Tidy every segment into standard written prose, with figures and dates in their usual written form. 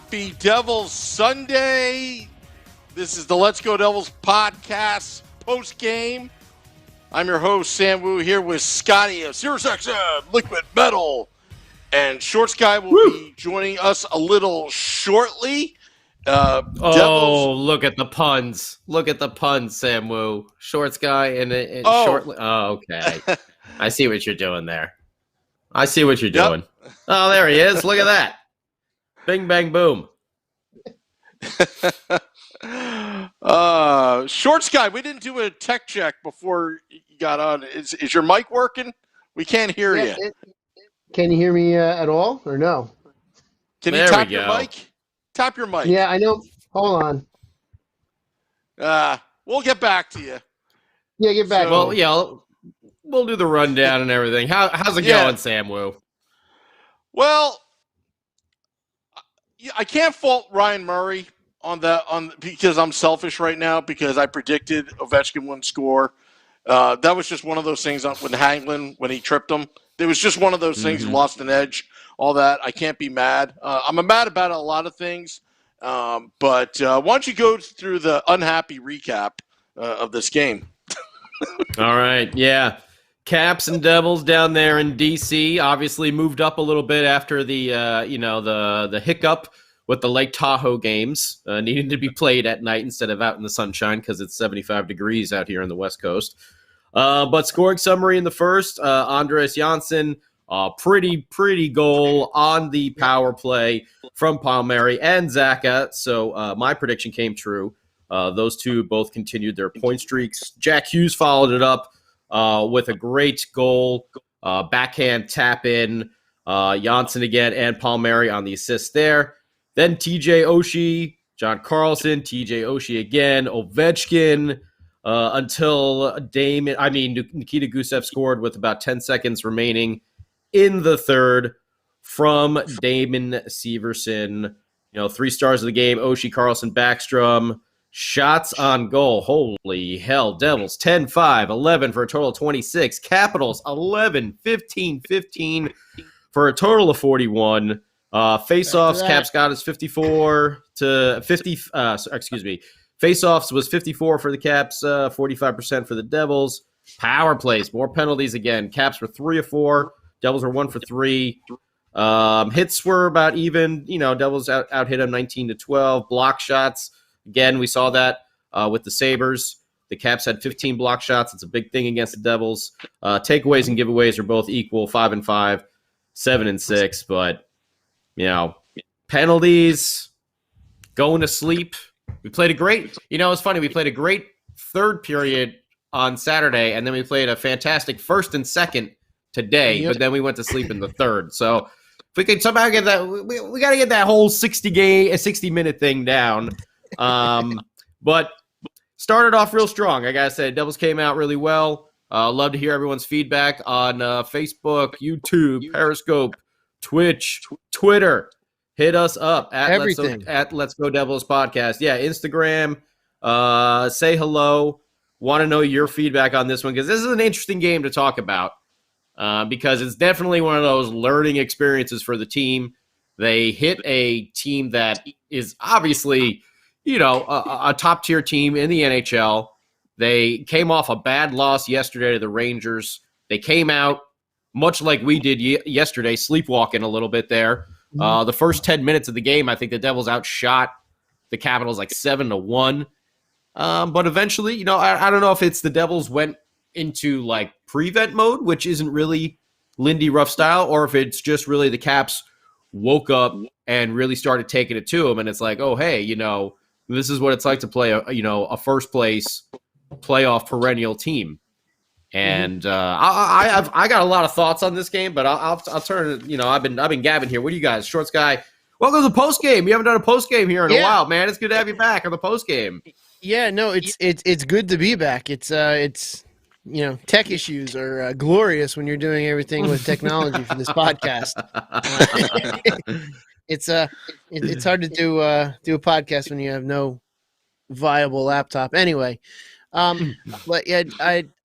Happy Devils Sunday. This is the Let's Go Devils podcast post-game. I'm your host, Sam Wu, here with Scotty of SiriusXM, Liquid Metal. And Shorts Guy will be joining us a little shortly. Devils. Look at the puns. Look at the puns, Sam Wu. Shorts Guy and shortly. Oh, okay. I see what you're doing there. I see what you're doing. Oh, there he is. Look at that. Bing, bang, boom. Shorts Guy, we didn't do a tech check before you got on. Is your mic working? We can't hear you. Can you hear me at all or no? Can you tap your mic? Tap your mic. Yeah, I know. Hold on. We'll get back to you. Yeah, get back. Well, yeah, we'll do the rundown and everything. How's it going, Sam Wu? Well, I can't fault Ryan Murray because I'm selfish right now because I predicted Ovechkin wouldn't score. That was just one of those things when Hanglin, when he tripped him. It was just one of those things. He lost an edge, all that. I can't be mad. I'm mad about a lot of things. But why don't you go through the unhappy recap of this game? All right. Yeah. Caps and Devils down there in D.C. obviously moved up a little bit after the hiccup with the Lake Tahoe games needing to be played at night instead of out in the sunshine because it's 75 degrees out here on the West Coast. But scoring summary in the first, Andres Janssen, pretty goal on the power play from Palmieri and Zaka. So my prediction came true. Those two both continued their point streaks. Jack Hughes followed it up with a great goal, backhand tap in, Janssen again, and Palmieri on the assist there. Then TJ Oshie, John Carlson, TJ Oshie again, Ovechkin, until Nikita Gusev scored with about 10 seconds remaining in the third from Damon Severson. 3 stars of the game, Oshie, Carlson, Backstrom. Shots on goal. Holy hell. Devils 10-5, 11 for a total of 26. Capitals 11, 15, 15 for a total of 41. Face-offs, Caps got us 54 to 50. Face-offs was 54 for the Caps, 45% for the Devils. Power plays, more penalties again. Caps were 3 of 4. Devils were 1 for 3. Hits were about even. Devils out hit them 19-12. Block shots. Again, we saw that with the Sabres. The Caps had 15 block shots. It's a big thing against the Devils. Takeaways and giveaways are both equal, 5-5, 7-6. But, penalties, going to sleep. We played a great, it's funny. We played a great third period on Saturday, and then we played a fantastic first and second today, but then we went to sleep in the third. So if we could somehow get that, we got to get that whole 60-minute thing down. But started off real strong. I gotta say, Devils came out really well. Love to hear everyone's feedback on Facebook, YouTube, Periscope, Twitch, Twitter. Hit us up at Let's Go Devils Podcast. Yeah, Instagram. Say hello. Want to know your feedback on this one because this is an interesting game to talk about because it's definitely one of those learning experiences for the team. They hit a team that is obviously a top-tier team in the NHL. They came off a bad loss yesterday to the Rangers. They came out, much like we did yesterday, sleepwalking a little bit there. The first 10 minutes of the game, I think the Devils outshot the Capitals like 7-1. But eventually, I don't know if it's the Devils went into like prevent mode, which isn't really Lindy Ruff style, or if it's just really the Caps woke up and really started taking it to them. And it's like, oh, hey, this is what it's like to play a first place playoff perennial team. And I got a lot of thoughts on this game, but I'll turn it. I've been gabbing here. What do you guys, Shorts Guy? Welcome to the post game. You haven't done a post game here in a while, man. It's good to have you back on the post game. Yeah, no, it's good to be back. It's tech issues are glorious when you're doing everything with technology for this podcast. It's hard to do a podcast when you have no viable laptop. Anyway, but yeah,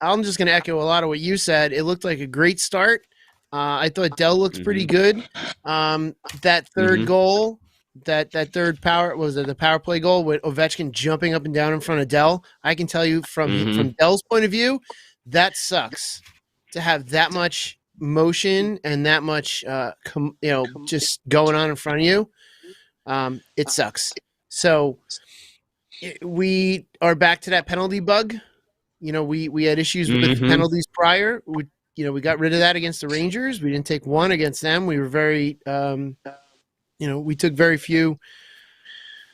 I'm just going to echo a lot of what you said. It looked like a great start. I thought Dell looked pretty good. That third goal that third the power play goal with Ovechkin jumping up and down in front of Dell. I can tell you from Dell's point of view, that sucks to have that much motion and that much just going on in front of you. It sucks. So we are back to that penalty bug. We had issues with penalties prior. We got rid of that against the Rangers. We didn't take one against them. We were very we took very few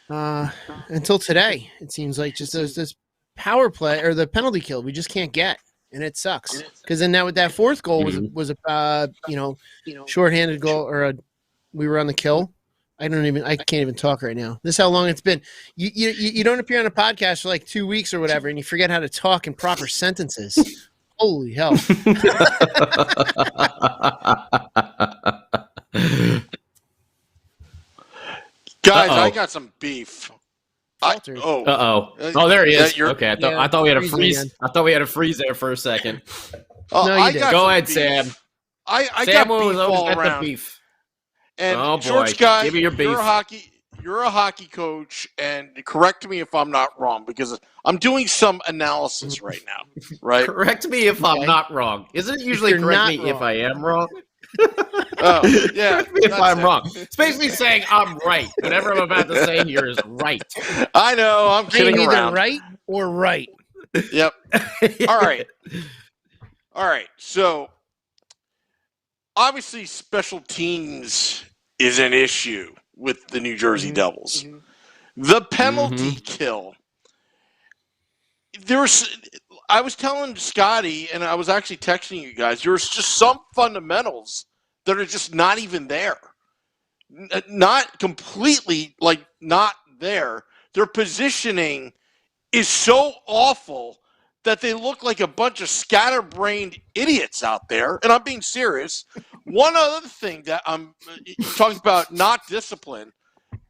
until today. It seems like just this power play or the penalty kill we just can't get, and it sucks. Because then with that fourth goal was a shorthanded goal or we were on the kill. I can't even talk right now. This is how long it's been. You don't appear on a podcast for like 2 weeks or whatever, and you forget how to talk in proper sentences. Holy hell! Uh-oh. Guys, I got some beef. Oh, there he is. Okay, I thought we had a freeze. Again. I thought we had a freeze there for a second. Oh, No, you I didn't. got Go some ahead, beef. Sam. I Sam got was beef always all got the around. beef. And Oh, boy. Shorts guy, Give me your beef. You're a hockey coach, and correct me if I'm not wrong because I'm doing some analysis right now. Right? Correct me if I'm not wrong. Isn't it usually you're correct not me if wrong. I am wrong? Oh, yeah. Correct me if that's I'm it. wrong. It's basically saying I'm right. Whatever I'm about to say here is right. I know. I'm I'm kidding either around. right or right. Yep. All right. So obviously, special teams is an issue with the New Jersey Devils. The penalty kill. I was telling Scotty, and I was actually texting you guys, there's just some fundamentals that are just not even there. Not completely, not there. Their positioning is so awful that they look like a bunch of scatterbrained idiots out there. And I'm being serious. One other thing that I'm talking about, not discipline,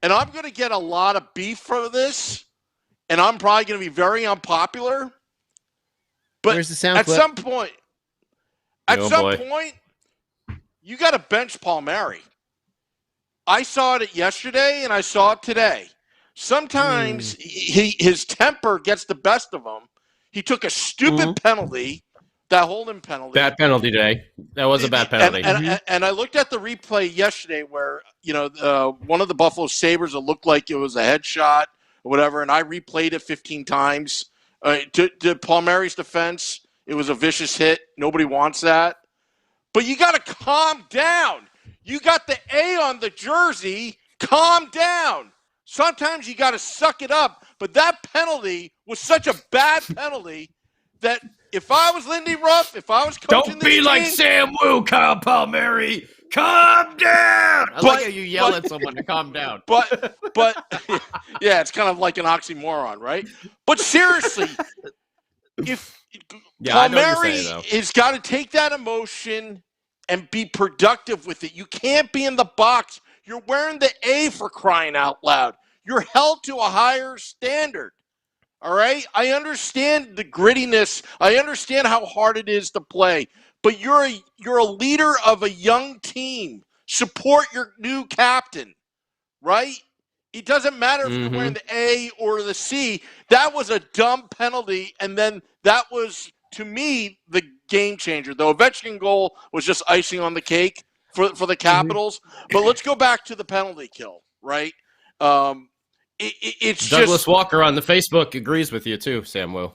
and I'm going to get a lot of beef for this, and I'm probably going to be very unpopular. But Where's the sound at clip? some point, you got to bench Palmieri. I saw it yesterday, and I saw it today. Sometimes his temper gets the best of him. He took a stupid penalty, that holding penalty. Bad penalty today. That was a bad penalty. And I looked at the replay yesterday where, one of the Buffalo Sabres, it looked like it was a headshot or whatever, and I replayed it 15 times. To Palmieri's defense, it was a vicious hit. Nobody wants that. But you got to calm down. You got the A on the jersey. Calm down. Sometimes you got to suck it up. But that penalty was such a bad penalty that if I was Lindy Ruff, if I was coaching Don't this be team, like Sam Wu, Kyle Palmieri. Calm down. I like how you yell at someone to calm down. But yeah, it's kind of like an oxymoron, right? But seriously, if I know what you're Palmieri saying, though. has got to take that emotion and be productive with it. You can't be in the box. You're wearing the A, for crying out loud. You're held to a higher standard. All right? I understand the grittiness. I understand how hard it is to play. But you're a leader of a young team. Support your new captain, right? It doesn't matter if you're wearing the A or the C. That was a dumb penalty, and then that was, to me, the game changer. The Ovechkin goal was just icing on the cake for the Capitals. But let's go back to the penalty kill, right? It's Douglas just Walker on the Facebook agrees with you too, Sam Wu.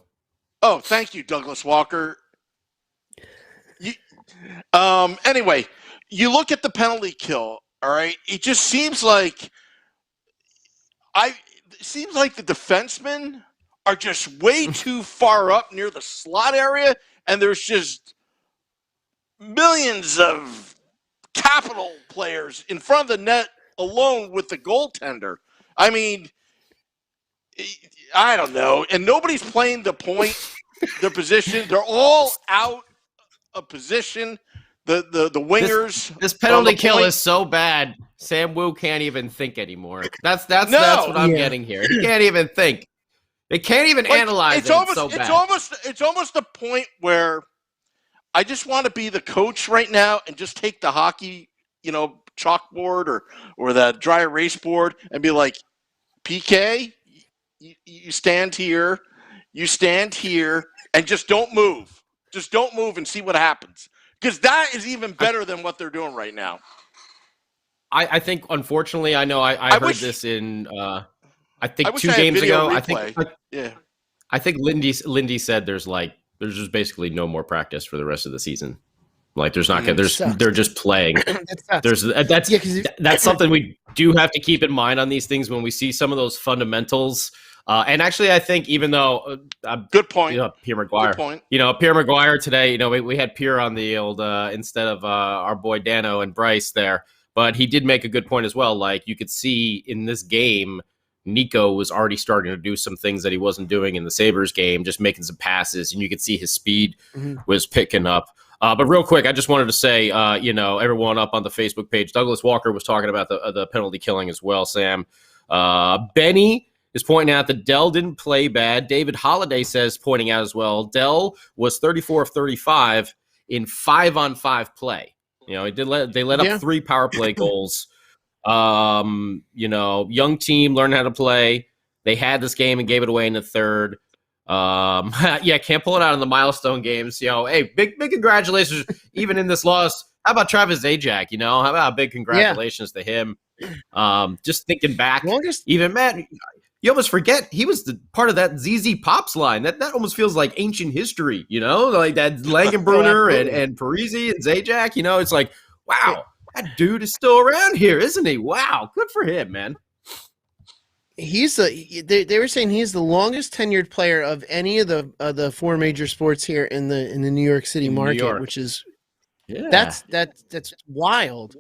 Oh, thank you, Douglas Walker. Anyway, you look at the penalty kill, all right? It just seems like the defensemen are just way too far up near the slot area, and there's just millions of Capital players in front of the net alone with the goaltender. I mean, I don't know. And nobody's playing the point, their position. They're all out of position. The wingers. This penalty kill is so bad. Sam Wu can't even think anymore. That's what I'm getting here. He can't even think. They can't even analyze it. It's so bad. It's almost a point where I just want to be the coach right now and just take the hockey, chalkboard or that dry erase board and be like, PK, you stand here, and just don't move. Just don't move and see what happens. Because that is even better than what they're doing right now. I think, unfortunately, I know I heard this in, I think 2 games ago. I think Lindy said there's just basically no more practice for the rest of the season. Like there's not gonna, they're just playing. That's something we do have to keep in mind on these things when we see some of those fundamentals. And actually, I think even though good point, Pierre Maguire. Good point. Pierre Maguire today. We had Pierre on the old instead of our boy Dano and Bryce there, but he did make a good point as well. Like you could see in this game, Nico was already starting to do some things that he wasn't doing in the Sabres game, just making some passes, and you could see his speed was picking up. But real quick, I just wanted to say, everyone up on the Facebook page, Douglas Walker was talking about the penalty killing as well, Sam. Benny is pointing out that Dell didn't play bad. David Holliday pointing out as well, Dell was 34 of 35 in 5-on-5 play. They let up 3 power play goals. Young team learned how to play. They had this game and gave it away in the third. Can't pull it out in the milestone games. Hey, big congratulations. Even in this loss, how about Travis Zajac? How about big congratulations to him? Just thinking back, even Matt, you almost forget he was the part of that ZZ Pops line. That almost feels like ancient history. Like that Langenbrunner and Parisi and Zajac. It's like, wow, that dude is still around here, isn't he? Wow, good for him, man. They were saying he's the longest tenured player of any of the 4 major sports here in the New York City market, which is that's wild.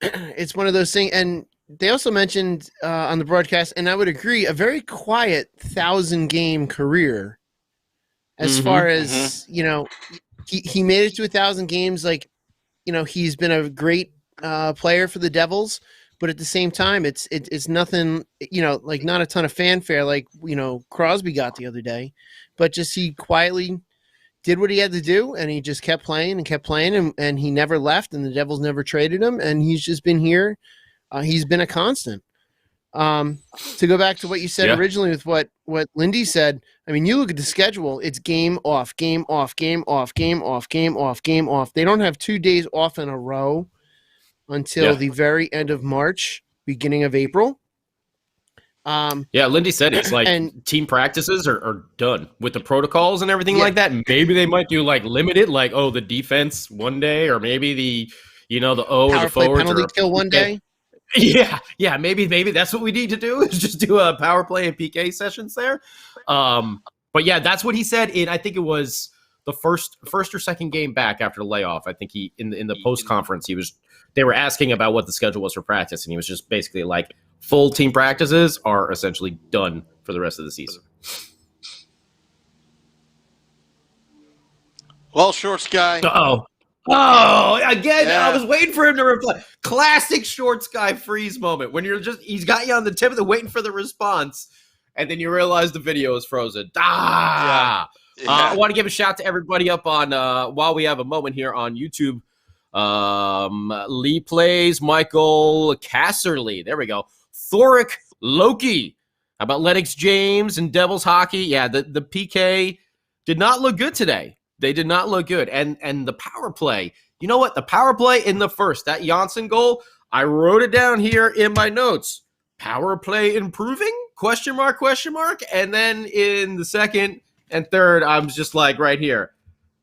It's one of those things, and they also mentioned on the broadcast, and I would agree, a very quiet 1,000-game career. As far as he made it to 1,000 games. Like he's been a great player for the Devils. But at the same time, it's nothing, like not a ton of fanfare like, Crosby got the other day. But just he quietly did what he had to do, and he just kept playing, and he never left, and the Devils never traded him, and he's just been here. He's been a constant. To go back to what you said originally with what Lindy said, I mean, you look at the schedule, it's game off, game off, game off, game off, game off, game off. They don't have 2 days off in a row until the very end of March, beginning of April. Lindy said it's like team practices are done with the protocols and everything like that. Maybe they might do like limited, like, the defense one day, or maybe the power the forwards penalty kill one day. Yeah, maybe that's what we need to do is just do a power play and PK sessions there. But that's what he said I think it was the first or second game back after the layoff. I think he in the post conference they were asking about what the schedule was for practice, and he was just basically like, full team practices are essentially done for the rest of the season. Well, Shorts guy. Again, I was waiting for him to reply. Classic Shorts guy freeze moment when he's got you on the tip of the waiting for the response, and then you realize the video is frozen. I want to give a shout to everybody up on while we have a moment here on YouTube. Lee Plays, Michael Casserly. There we go. Thoric Loki. How about Lennox James and Devils hockey? Yeah, the PK did not look good today. They did not look good. And the power play. You know what? The power play in the first, that Janssen goal, I wrote it down here in my notes. Power play improving? Question mark. And then in the second and third, I'm just like right here.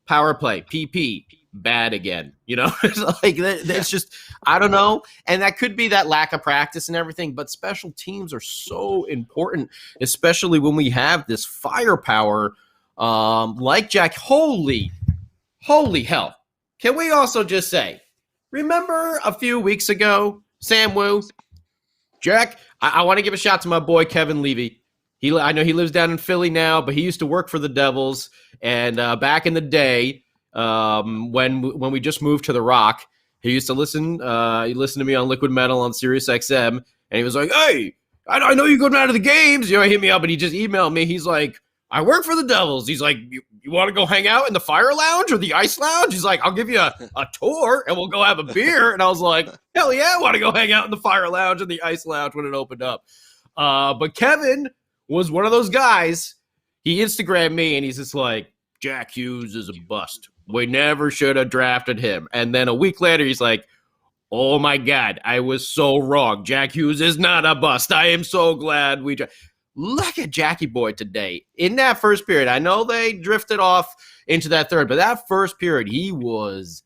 Power play, PP. Bad again, it's like it's just, I don't know, and that could be that lack of practice and everything, but special teams are so important, especially when we have this firepower like Jack. Holy hell, can we also just say, remember a few weeks ago, Sam Wu, Jack, I want to give a shout to my boy Kevin Levy. I know he lives down in Philly now, but he used to work for the Devils, and back in the day, when we just moved to the Rock, he used to listen. He listened to me on Liquid Metal on Sirius XM, and he was like, "Hey, I know you go down to the games." He hit me up, and he just emailed me. He's like, I work for the Devils. He's like, you want to go hang out in the fire lounge or the ice lounge? He's like, I'll give you a tour and we'll go have a beer. And I was like, hell yeah, I want to go hang out in the fire lounge and the ice lounge when it opened up. But Kevin was one of those guys. He Instagrammed me and he's just like, Jack Hughes is a bust. We never should have drafted him. And then a week later, he's like, oh my God, I was so wrong. Jack Hughes is not a bust. I am so glad we look at Jackie Boy today. In that first period, I know they drifted off into that third, but that first period, he was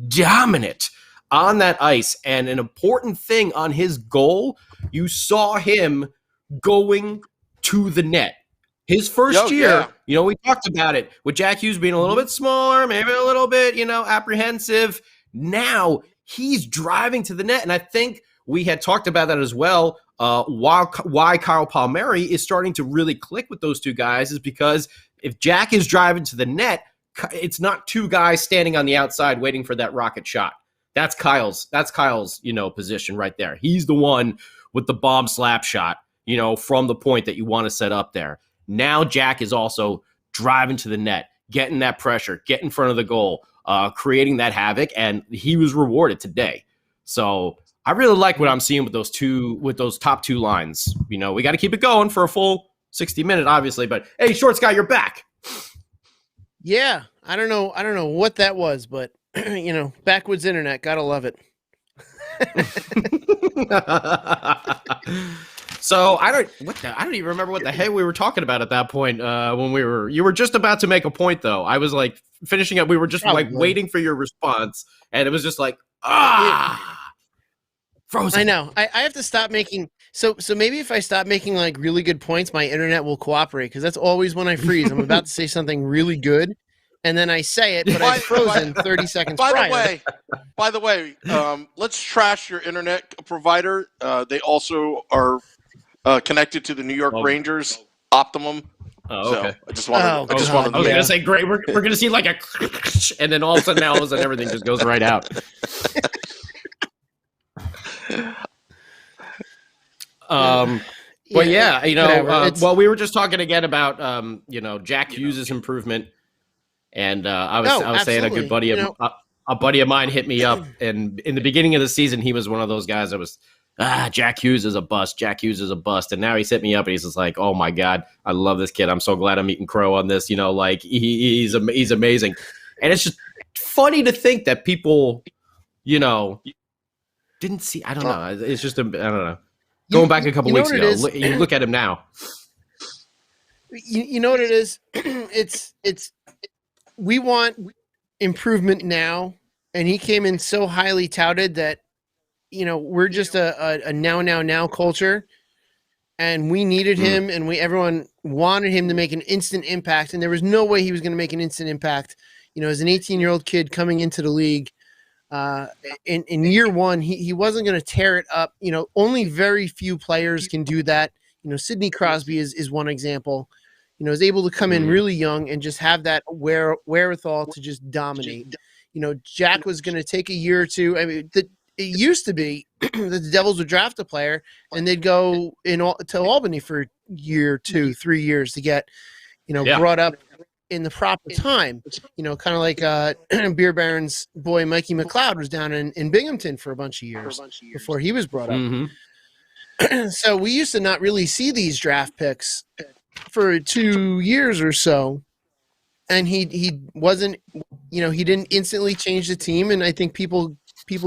dominant on that ice. And an important thing on his goal, you saw him going to the net. His first year, we talked about it with Jack Hughes being a little bit smaller, maybe a little bit, apprehensive. Now he's driving to the net. And I think we had talked about that as well. Why Kyle Palmieri is starting to really click with those two guys is because if Jack is driving to the net, it's not two guys standing on the outside waiting for that rocket shot. That's Kyle's, position right there. He's the one with the bomb slap shot, from the point that you want to set up there. Now Jack is also driving to the net, getting that pressure, getting in front of the goal, creating that havoc, and he was rewarded today. So I really like what I'm seeing with those top two lines. We got to keep it going for a full 60 minutes, obviously. But hey, Shorts guy, you're back. Yeah, I don't know what that was, but backwoods internet, gotta love it. So I don't even remember what the hell we were talking about at that point. When you were just about to make a point though. I was like finishing up. We were just like waiting for your response, and it was just like frozen. I know. I have to stop making. So maybe if I stop making like really good points, my internet will cooperate because that's always when I freeze. I'm about to say something really good, and then I say it, but I've frozen 30 seconds prior. By the way, let's trash your internet provider. They also are connected to the New York Rangers, Optimum. Oh, okay. So I just wanted. I was gonna say, great. We're gonna see like a, and then all of a sudden, everything just goes right out. But well, we were just talking again about Jack Hughes' improvement, and I was saying a good buddy a buddy of mine hit me up, and in the beginning of the season, he was one of those guys that was Jack Hughes is a bust. Jack Hughes is a bust, and now he's hit me up, and he's just like, oh my God, I love this kid. I'm so glad I'm eating crow on this. Like he's amazing, and it's just funny to think that people, didn't see. I don't know. It's just I don't know. Going back a couple weeks ago, you look at him now. You know what it is? It's we want improvement now, and he came in so highly touted that we're just a now culture, and we needed him, and everyone wanted him to make an instant impact, and there was no way he was going to make an instant impact. As an 18-year-old kid coming into the league, in year one, he wasn't going to tear it up. Only very few players can do that. Sidney Crosby is one example. Is able to come in really young and just have that wherewithal to just dominate. Jack was going to take a year or two. I mean, it used to be that the Devils would draft a player and they'd go to Albany for year 2, 3 years to get, brought up in the proper time. Kind of like Beer Baron's boy Mikey McLeod was down in Binghamton for a bunch of years before he was brought up. Mm-hmm. So we used to not really see these draft picks for 2 years or so, and he wasn't, he didn't instantly change the team, and I think people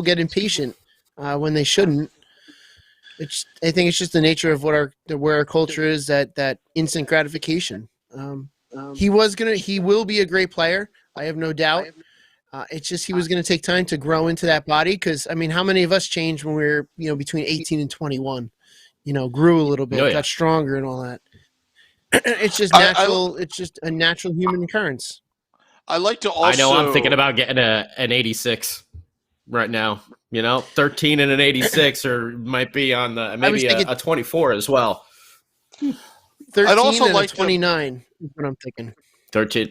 get impatient when they shouldn't. I think it's just the nature of where our culture is, that instant gratification. He will be a great player. I have no doubt. It's just he was going to take time to grow into that body. Because how many of us changed when we were between 18 and 21? Grew a little bit, got stronger, and all that. It's just natural. It's just a natural human occurrence. I like to also. I know I'm thinking about getting an 86 right now. 13 and an 86, or might be on the maybe a 24 as well. 13 I'd also and like a 29 is what I'm thinking.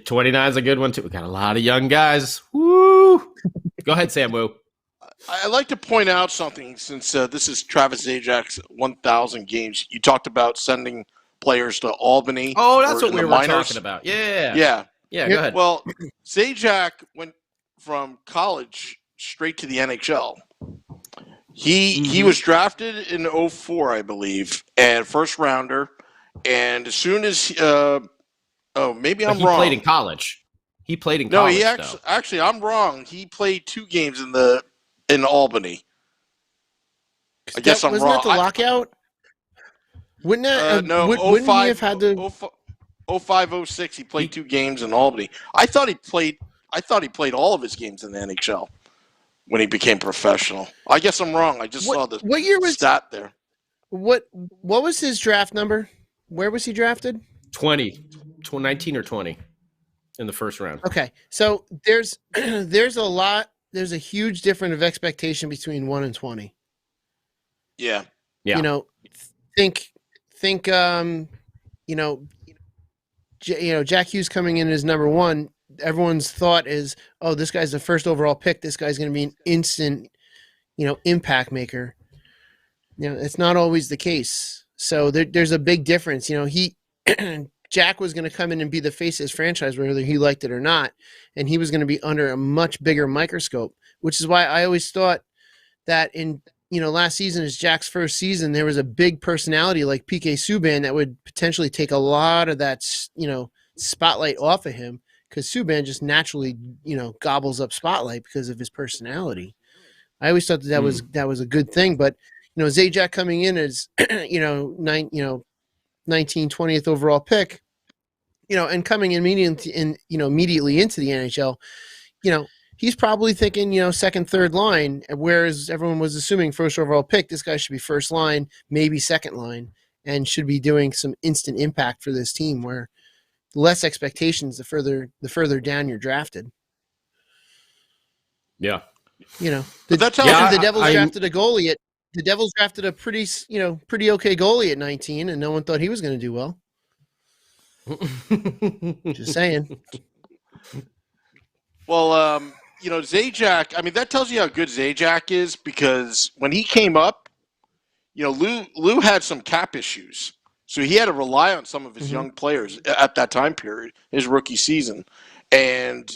29 is a good one too. We got a lot of young guys. Woo! Go ahead, Sam Wu. I'd like to point out something, since this is Travis Zajak's 1,000 games. You talked about sending players to Albany. Oh, that's or what in we the were minors. talking about. Yeah. Yeah. Go ahead. Well, Zajac went from college straight to the NHL. He was drafted in 04, I believe, and first rounder. And as soon as maybe But I'm he wrong. played in college. He played in No, college. he though. actually I'm wrong. He played 2 games in Albany. I guess I'm wasn't wrong. that the lockout? Wouldn't that? No, wouldn't he have had to? 05, 06, he played 2 games in Albany. I thought he played all of his games in the NHL when he became professional. I guess I'm wrong. I just saw the what year was stat there. What was his draft number? Where was he drafted? 19 or 20 in the first round. Okay, so there's a huge difference of expectation between 1 and 20. Yeah. Yeah. You know, think Jack Hughes coming in as number 1. Everyone's thought is, oh, this guy's the first overall pick. This guy's going to be an instant, impact maker. It's not always the case. So there's a big difference. Jack was going to come in and be the face of his franchise, whether he liked it or not, and he was going to be under a much bigger microscope, which is why I always thought that in last season is Jack's first season. There was a big personality like PK Subban that would potentially take a lot of that spotlight off of him, because Subban just naturally gobbles up spotlight because of his personality. I always thought that was a good thing, but Zajac coming in as 19th, 20th overall pick, and coming immediately into the NHL, he's probably thinking, second, third line, whereas everyone was assuming first overall pick, this guy should be first line, maybe second line, and should be doing some instant impact for this team, where less expectations the further down you're drafted. Yeah. But that tells you the Devils drafted a goalie at the Devils drafted a pretty okay goalie at 19, and no one thought he was going to do well. Just saying. Well, Zajac, I mean, that tells you how good Zajac is, because when he came up, Lou had some cap issues. So he had to rely on some of his young players at that time period, his rookie season. And,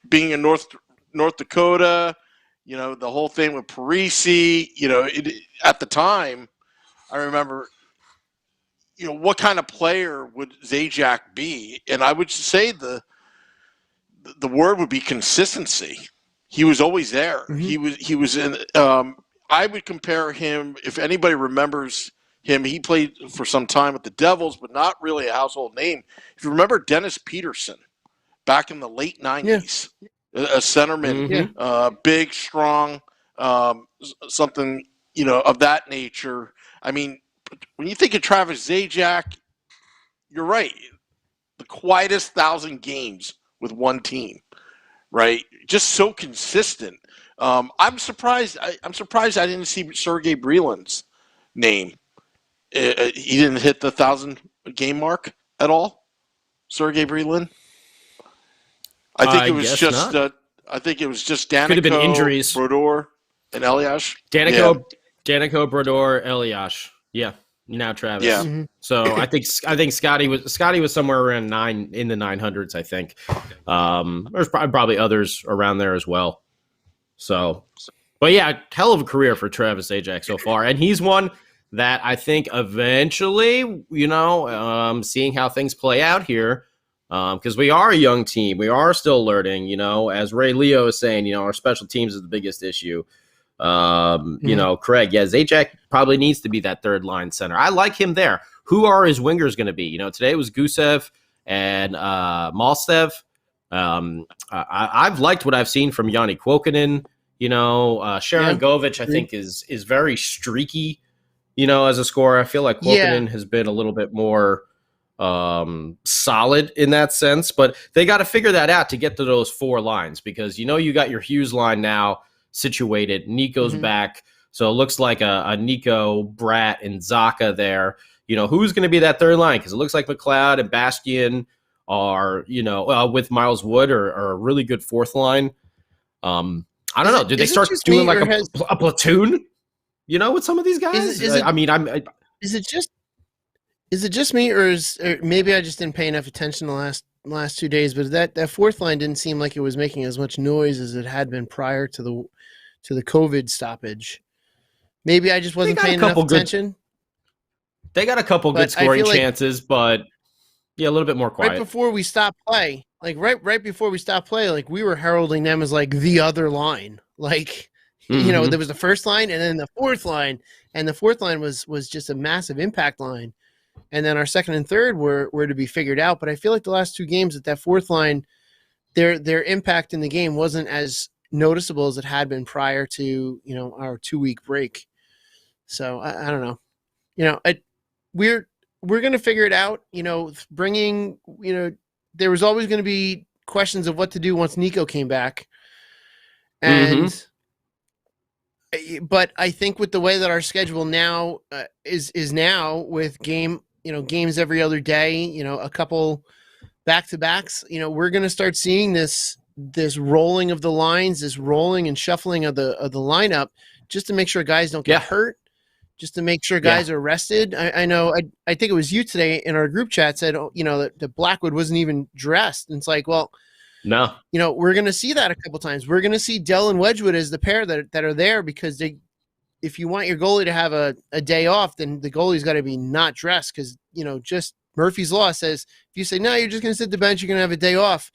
being in North Dakota, the whole thing with Parisi, at the time, I remember, what kind of player would Zajac be? And I would say the word would be consistency. He was always there. Mm-hmm. He was in. I would compare him, if anybody remembers him. He played for some time with the Devils, but not really a household name. If you remember Dennis Peterson, back in the late '90s, a centerman, big, strong, something of that nature. I mean, when you think of Travis Zajac, you're right. The quietest 1,000 games with one team, right? Just so consistent. I'm surprised. I'm surprised I didn't see Sergei Breland's name. He didn't hit the 1,000 game mark at all. Sergei Breland. I think it was just. I think it was just Danico, could have been injuries. Brodeur, and Elias. Danico, Brodeur, Elias. Yeah. Now Travis. Yeah. Mm-hmm. So I think Scotty was somewhere around 9 in the 900s. I think. There's probably others around there as well. So, but yeah, hell of a career for Travis Zajac so far, and he's one that I think eventually, seeing how things play out here, because we are a young team, we are still learning. As Ray Leo is saying, our special teams is the biggest issue. Craig, Zajac probably needs to be that third line center. I like him there. Who are his wingers going to be? Today it was Gusev and Malstev. I've liked what I've seen from Yanni Kuokkanen. Sharon Govich, I think, is very streaky, as a scorer. I feel like Kuokkanen has been a little bit more solid in that sense, but they got to figure that out to get to those 4 lines, because you got your Hughes line now situated. Nico's back, so it looks like a Nico, Bratt, and Zaka there. Who's going to be that third line? Because it looks like McLeod and Bastian are, with Miles Wood are a really good fourth line. I don't know. Did they start doing like a platoon? With some of these guys. Is Is it just me, or maybe I just didn't pay enough attention the last 2 days? But that fourth line didn't seem like it was making as much noise as it had been prior to the COVID stoppage. Maybe I just wasn't paying enough attention. They got a couple good scoring chances, but yeah, a little bit more quiet. Right before we stopped play, right before we stopped play, like we were heralding them as like the other line. Like, you know, there was the first line and then the fourth line, and the fourth line was just a massive impact line. And then our second and third were to be figured out. But I feel like the last two games that fourth line, their impact in the game wasn't as noticeable as it had been prior to, you know, our 2-week break. So I don't know. You know, we're going to figure it out. You know, there was always going to be questions of what to do once Nico came back. And but I think with the way that our schedule now is now with games every other day, you know, a couple back-to-backs, you know, we're going to start seeing this rolling of the lines, this rolling and shuffling of the lineup, just to make sure guys don't get hurt, just to make sure guys are rested. I know, I think it was you today in our group chat said, you know, that Blackwood wasn't even dressed. And it's like, well, no, you know, we're going to see that a couple times. We're going to see Dell and Wedgwood as the pair that are there, because if you want your goalie to have a day off, then the goalie's got to be not dressed, because, you know, just Murphy's Law says if you say, no, you're just going to sit the bench, you're going to have a day off.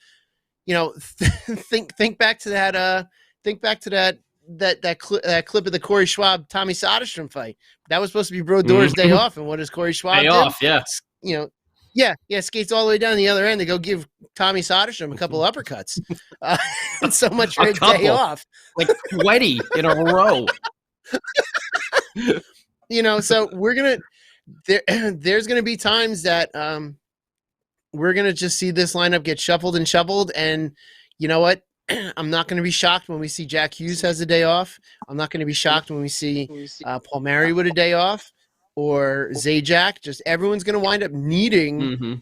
You know, think back to that. Think back to that clip of the Corey Schwab Tommy Soderstrom fight. That was supposed to be Brodor's day off, and what does Corey Schwab do? Off, yeah. You know, skates all the way down the other end to go give Tommy Soderstrom a couple uppercuts. So much for a day off, like 20 in a row. You know, so there's gonna be times that we're gonna just see this lineup get shuffled and shuffled, and you know what? I'm not going to be shocked when we see Jack Hughes has a day off. I'm not going to be shocked when we see Paul Mary with a day off, or Zajac. Just everyone's going to wind up needing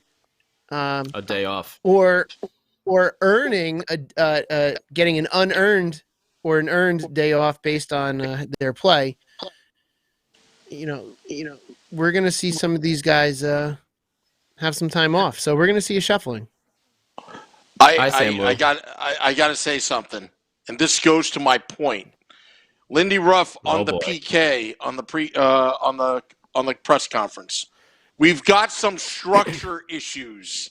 a day off, or earning getting an unearned or an earned day off based on their play. You know, we're going to see some of these guys have some time off, so we're going to see a shuffling. I got to say something, and this goes to my point. Lindy Ruff on the PK on the press conference. We've got some structure issues.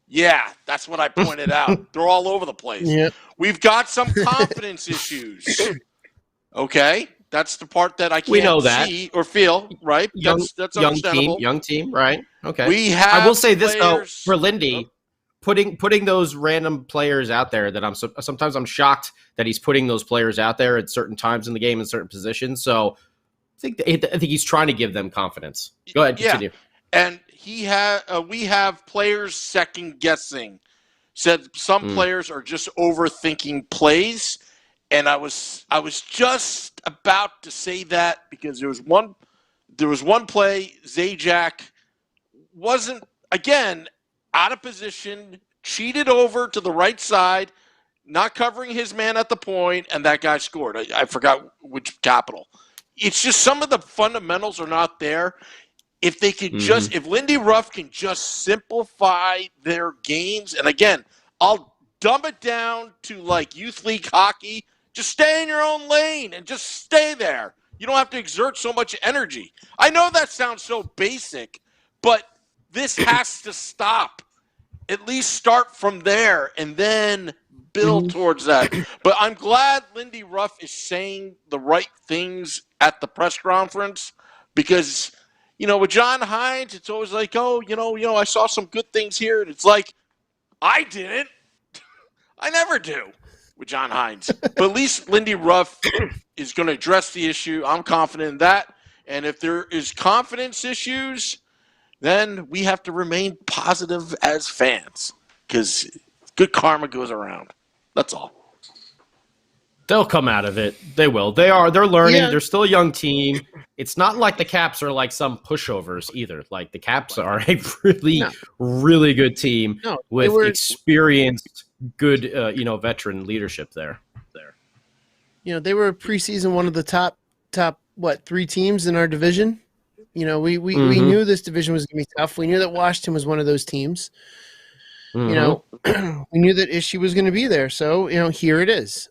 Yeah, that's what I pointed out. They're all over the place. Yep. We've got some confidence issues. Okay, that's the part that I can't see or feel. Right? That's understandable. Young team. Right? Okay. We have. I will say this though for Lindy. Putting those random players out there that sometimes I'm shocked that he's putting those players out there at certain times in the game in certain positions. So I think he's trying to give them confidence. Go ahead, continue. And we have players second guessing. Said some players are just overthinking plays, and I was just about to say that because there was one play Zajac wasn't again. Out of position, cheated over to the right side, not covering his man at the point, and that guy scored. I forgot which capital. It's just some of the fundamentals are not there. If they could if Lindy Ruff can just simplify their games, and again, I'll dumb it down to like youth league hockey. Just stay in your own lane and just stay there. You don't have to exert so much energy. I know that sounds so basic, but this has to stop. At least start from there and then build towards that. But I'm glad Lindy Ruff is saying the right things at the press conference because, you know, with John Hines, it's always like, oh, you know, I saw some good things here. And it's like, I didn't. I never do with John Hines. But at least Lindy Ruff is going to address the issue. I'm confident in that. And if there is confidence issues, then we have to remain positive as fans because good karma goes around. That's all. They'll come out of it. They will. They're learning. Yeah. They're still a young team. It's not like the Caps are like some pushovers either. Like the Caps are a really good team with experienced, good, veteran leadership there. You know, they were preseason one of the top 3 teams in our division. We knew this division was going to be tough. We knew that Washington was one of those teams. We knew that issue was going to be there. So, here it is.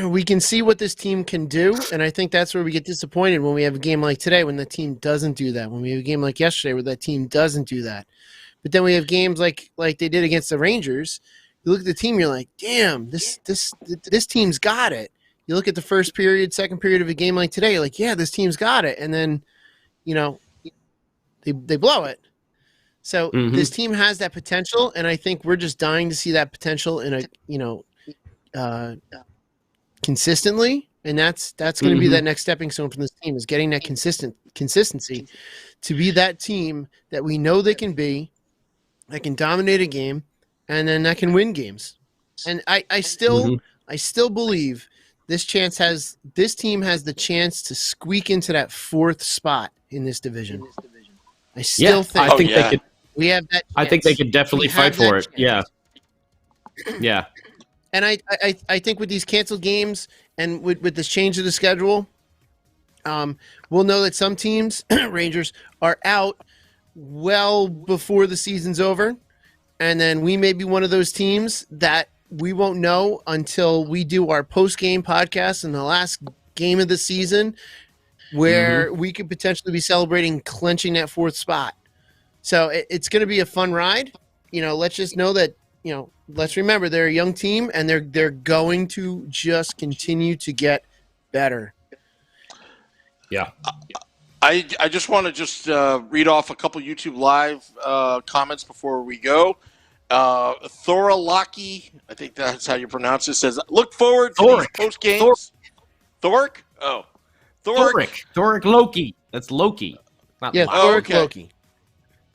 We can see what this team can do, and I think that's where we get disappointed when we have a game like today when the team doesn't do that. When we have a game like yesterday where that team doesn't do that. But then we have games like they did against the Rangers. You look at the team, you're like, damn, this team's got it. You look at the first period, second period of a game like today, you're like, yeah, this team's got it. And then, they blow it. So this team has that potential, and I think we're just dying to see that potential in consistently, and that's going to be that next stepping stone from this team is getting that consistency to be that team that we know they can be, that can dominate a game, and then that can win games. And I still believe this team has the chance to squeak into that fourth spot in this division. I still think. I think they could. We have that. I think they could definitely fight for it. Yeah. Yeah. And I think with these canceled games and with this change of the schedule, we'll know that some teams, Rangers, are out well before the season's over. And then we may be one of those teams that we won't know until we do our post-game podcast in the last game of the season where we could potentially be celebrating clinching that fourth spot. So it's going to be a fun ride. Let's just know that, let's remember they're a young team and they're going to just continue to get better. Yeah. I just want to read off a couple YouTube Live comments before we go. Thora Locky, I think that's how you pronounce it, says, look forward to these post games. Thoric? Oh. Thoric Loki. That's Loki. Not yeah, Loki. Thoric Okay. Loki.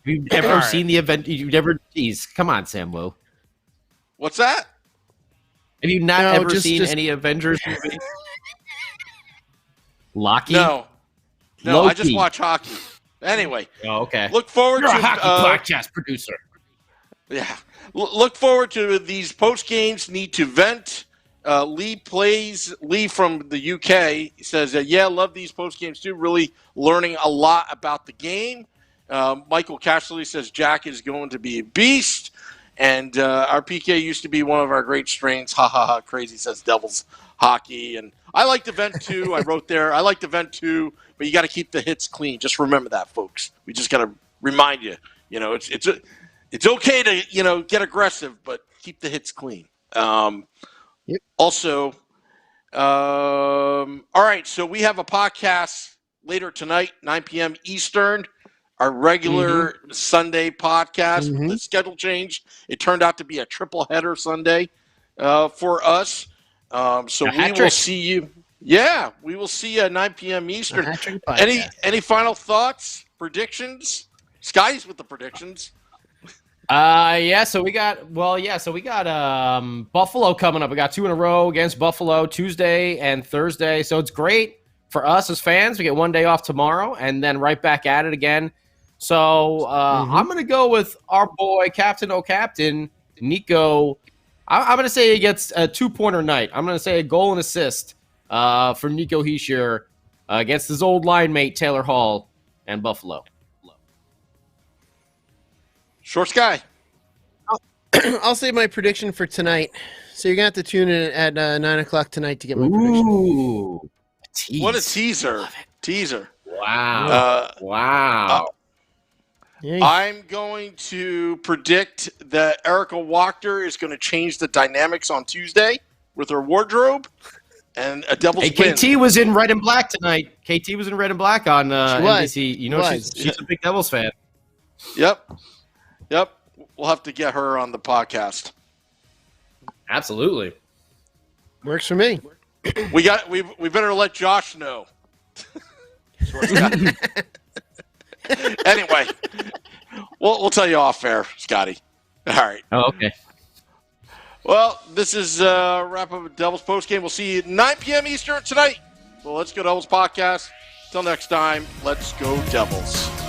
Have you ever seen the event? You've never. Jeez, come on, Samwo. What's that? Have you not seen any Avengers movie? Loki? No, Loki. I just watch hockey. Anyway. Oh, okay. Look forward You're to a hockey podcast producer. Yeah. Look forward to these post games. Need to vent. Lee from the UK says, love these post games too. Really learning a lot about the game. Michael Cashley says Jack is going to be a beast. And our PK used to be one of our great strains. Ha ha ha. Crazy says Devils hockey. And I like to vent too. I wrote there. I like to vent too, but you got to keep the hits clean. Just remember that, folks. We just got to remind you. It's okay to get aggressive, but keep the hits clean. Also, all right. So we have a podcast later tonight, 9 p.m. Eastern. Our regular Sunday podcast with the schedule change. It turned out to be a triple header Sunday for us. So we will see you. Yeah, we will see you at 9 p.m. Eastern. Any final thoughts, predictions? Sky's with the predictions. So we got Buffalo coming up. We got 2 in a row against Buffalo Tuesday and Thursday. So it's great for us as fans. We get one day off tomorrow and then right back at it again. So I'm going to go with our boy, Captain O'Captain, Nico. I'm going to say he gets a 2-pointer night. I'm going to say a goal and assist for Nico Hischier against his old line mate, Taylor Hall, and Buffalo. Short Sky. I'll say my prediction for tonight. So you're going to have to tune in at 9 o'clock tonight to get my prediction. Ooh. What a teaser. Teaser. Wow. Wow. I'm going to predict that Erica Wachter is going to change the dynamics on Tuesday with her wardrobe and a Devils win. KT was in red and black tonight. KT was in red and black on NBC. She's a big Devils fan. Yep. We'll have to get her on the podcast. Absolutely. Works for me. We better let Josh know. Anyway, we'll tell you off air, Scotty. All right. Oh, okay. Well, this is wrap up of Devils post game. We'll see you at 9 p.m. Eastern tonight. Well, Let's Go Devils podcast. Till next time, let's go Devils.